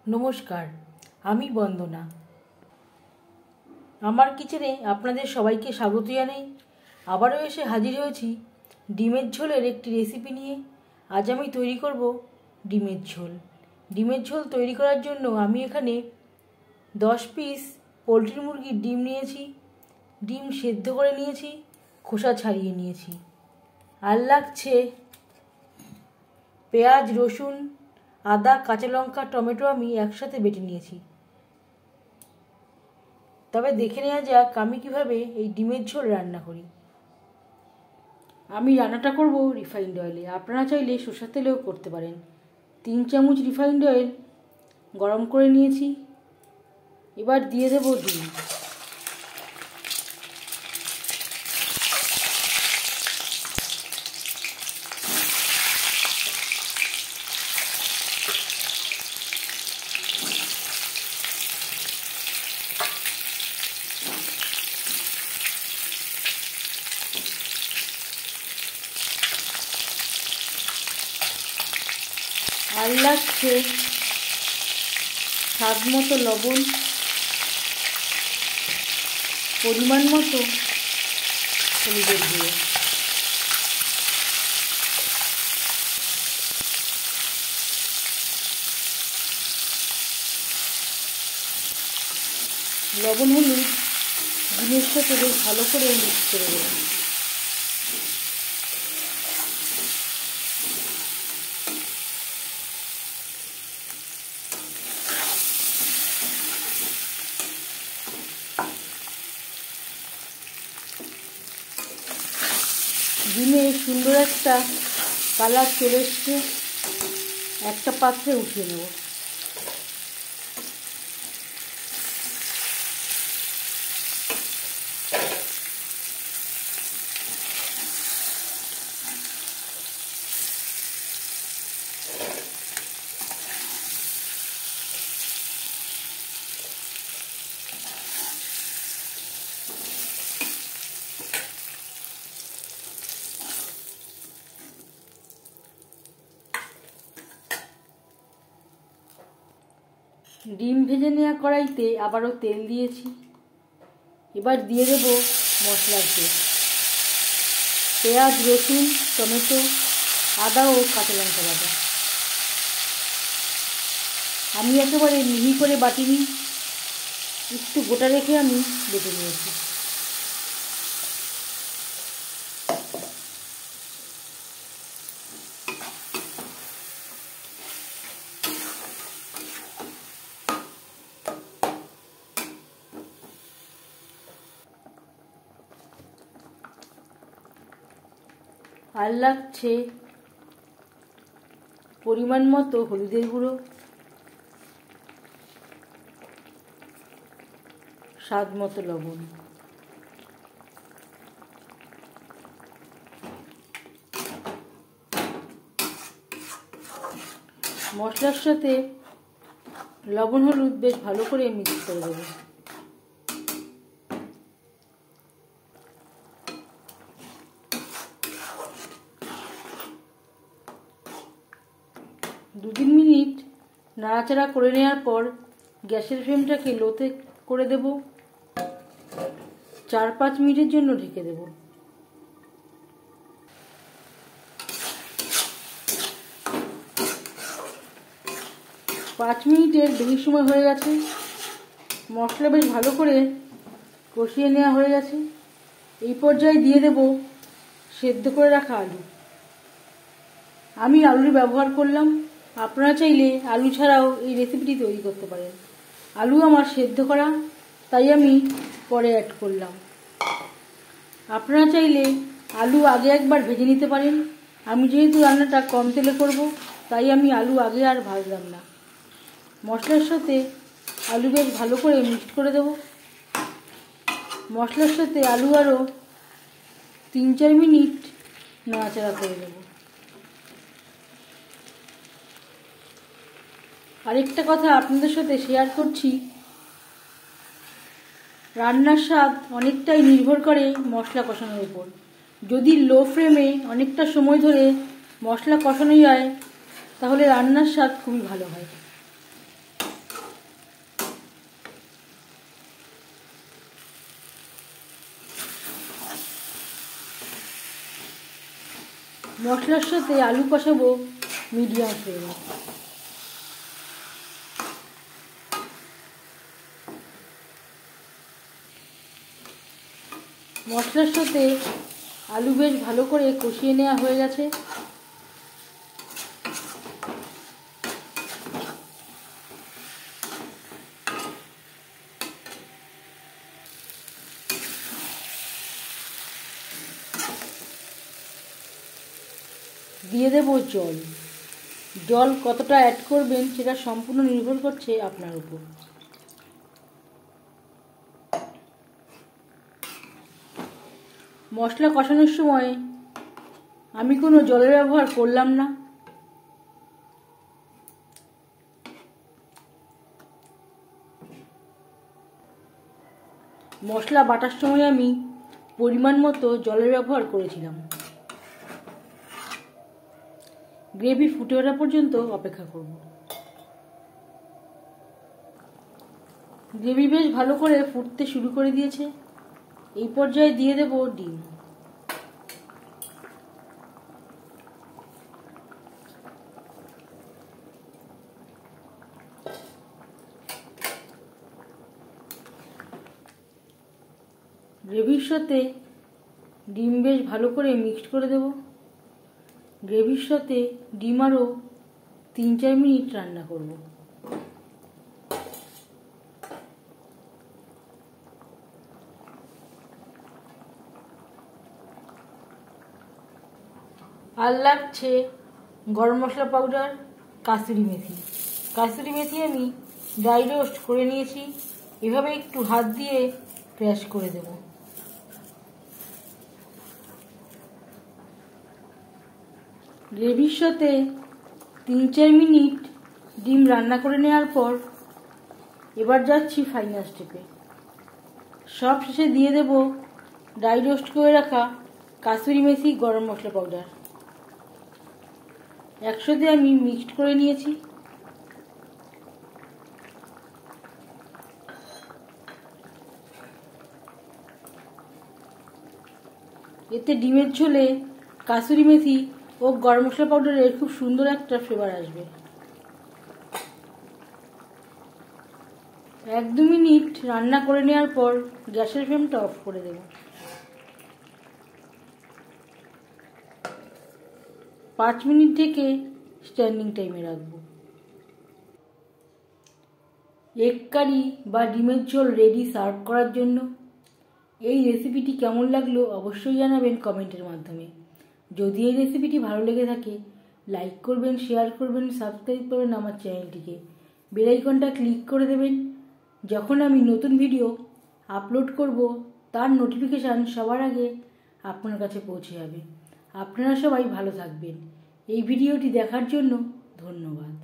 নমস্কার, আমি বন্দনা। আমার কিচেনে আপনাদের সবাইকে স্বাগত জানাই। আবারও এসে হাজির হয়েছি ডিমের ঝোলের একটি রেসিপি নিয়ে। আজ আমি তৈরি করব ডিমের ঝোল। ডিমের ঝোল তৈরি করার জন্য আমি এখানে 10 পিস পোলট্রি মুরগির ডিম নিয়েছি। ডিম সেদ্ধ করে নিয়েছি, খোসা ছাড়িয়ে নিয়েছি। আর লাগছে পেঁয়াজ, রসুন, আদা, কাঁচা লঙ্কা, টমেটো আমি একসাথে বেটে নিয়েছি। তবে দেখে নেওয়া যাক আমি কীভাবে এই ডিমের ঝোল রান্না করি। আমি রান্নাটা করব রিফাইন্ড অয়েলে, আপনারা চাইলে সরষের তেলেও করতে পারেন। 3 চামচ রিফাইন্ড অয়েল গরম করে নিয়েছি। এবার দিয়ে দেব ডিম। আর লাগছে স্বাদ মতো লবণ, পরিমাণ মতো হলুদের গুঁড়ো। লবণ হলুদ ডিমের সাথে বেশ ভালো করে মিক্স করে দেব। ডিমে সুন্দর একটা কালার চলে এসছে। একটা পাত্রে উঠিয়ে নেব। ডিম ভেজে নেওয়া কড়াইতে আবারও তেল দিয়েছি। এবার দিয়ে দেব মশলার পেস্ট, পেঁয়াজ, রসুন, টমেটো, আদা ও কাঁচা লঙ্কা বাটা। আমি একেবারে মিহি করে বাটিনি, একটু গোটা রেখে আমি বেটে নিয়েছি। আর লাগছে পরিমাণ মতো হলুদের গুঁড়ো, স্বাদ মতো লবণ। মশলার সাথে লবণ হলুদ বেশ ভালো করে মিক্স করে দেব। দু 3 মিনিট নাড়াচাড়া করে নেওয়ার পর গ্যাসের ফ্লেমটাকে লোতে করে দেব। 4-5 মিনিটের জন্য ঢেকে দেব। পাঁচ মিনিটের বেশি সময় হয়ে গেছে। মশলা বেশ ভালো করে কষিয়ে নেওয়া হয়ে গেছে। এই পর্যায়ে দিয়ে দেব সেদ্ধ করে রাখা আলু। আমি আলু ব্যবহার করলাম, আপনারা চাইলে আলু ছাড়াও এই রেসিপিটি তৈরি করতে পারেন। আলু আমার সেদ্ধ করা, তাই আমি পরে অ্যাড করলাম। আপনারা চাইলে আলু আগে একবার ভেজে নিতে পারেন। আমি যেহেতু রান্নাটা কম তেলে করব, তাই আমি আলু আগে আর ভাজলাম না। মশলার সাথে আলু বেশ ভালো করে মিক্সড করে দেব। মশলার সাথে আলু আরও 3-4 মিনিট নাড়াচাড়া করে দেব। আরেকটা কথা আপনাদের সাথে শেয়ার করছি, রান্নার স্বাদ অনেকটাই নির্ভর করে মশলা কষানোর উপর। যদি লো ফ্লেমে অনেকটা সময় ধরে মশলা কষানো যায় তাহলে রান্নার স্বাদ খুবই ভালো হয়। মশলার সাথে আলু কষাবো মিডিয়াম ফ্লেমে। মশলার সাথে আলু বেশ ভালো করে কষিয়ে নেওয়া হয়ে গেছে। দিয়ে দেব জল। জল কতটা অ্যাড করবেন সেটা সম্পূর্ণ নির্ভর করছে আপনার উপর। মশলা কষানোর সময় আমি কোনো জলের ব্যবহার করলাম না। মশলা বাটার সময় আমি পরিমাণ মতো জলের ব্যবহার করেছিলাম। গ্রেভি ফুটে ওঠা পর্যন্ত অপেক্ষা করব। গ্রেভি বেশ ভালো করে ফুটতে শুরু করে দিয়েছে। এই পর্যায়ে দিয়ে দেব ডিম। গ্রেভির সাথে ডিম বেশ ভালো করে মিক্সড করে দেব। গ্রেভির সাথে ডিম আরও 3-4 মিনিট রান্না করব। আর লাগছে গরম মশলা পাউডার, কাসুরি মেথি। কাসুরি মেথি আমি ড্রাই রোস্ট করে নিয়েছি। এভাবে একটু হাত দিয়ে ক্র্যাশ করে দেব। গ্রেভির সাথে 3-4 মিনিট ডিম রান্না করে নেওয়ার পর এবার যাচ্ছি ফাইনাল স্টেপে। সব শেষে দিয়ে দেব ড্রাই রোস্ট করে রাখা কাসুরি মেথি, গরম মশলা পাউডার। একসাথে আমি মিক্সড করে নিয়েছি। এতে ডিমের ঝোলে কাসুরি মেথি ও গরম মশলা পাউডারের খুব সুন্দর একটা ফ্লেভার আসবে। 1-2 মিনিট রান্না করে নেওয়ার পর গ্যাসের ফ্লেমটা অফ করে দেব। 5 মিনিট থেকে স্ট্যান্ডিং টাইমে রাখবো। এগ কারি বা ডিমের ঝোল রেডি সার্ভ করার জন্য। এই রেসিপিটি কেমন লাগলো অবশ্যই জানাবেন কমেন্টের মাধ্যমে। যদি এই রেসিপিটি ভালো লেগে থাকে লাইক করবেন, শেয়ার করবেন, সাবস্ক্রাইব করবেন আমার চ্যানেলটিকে। বেল আইকনটা ক্লিক করে দেবেন। যখন আমি নতুন ভিডিও আপলোড করব তার নোটিফিকেশান সবার আগে আপনার কাছে পৌঁছে যাবে। আপনারা সবাই ভালো থাকবেন। এই ভিডিওটি দেখার জন্য ধন্যবাদ।